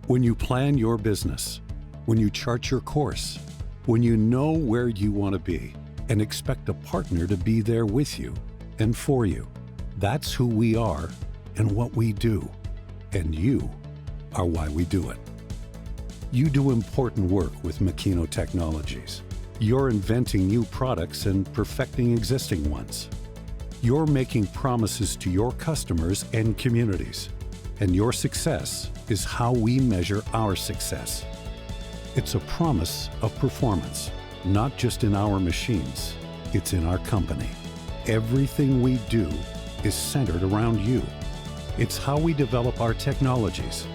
When you plan your business, when you chart your course, when you know where you want to be and expect a partner to be there with you and for you, that's who we are and what we do. And you are why we do it. You do important work with Makino Technologies. You're inventing new products and perfecting existing ones. You're making promises to your customers and communities. And your success is how we measure our success. It's a promise of performance, not just in our machines, it's in our company. Everything we do is centered around you. It's how we develop our technologies.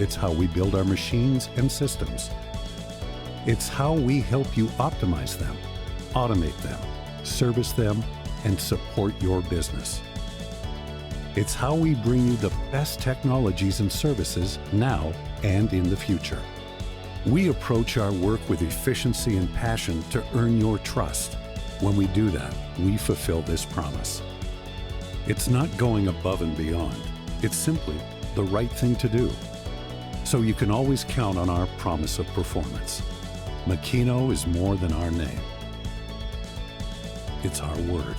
It's how we build our machines and systems. It's how we help you optimize them, automate them, service them, and support your business. It's how we bring you the best technologies and services now and in the future. We approach our work with efficiency and passion to earn your trust. When we do that, we fulfill this promise. It's not going above and beyond. It's simply the right thing to do. So you can always count on our promise of performance. Makino is more than our name. It's our word.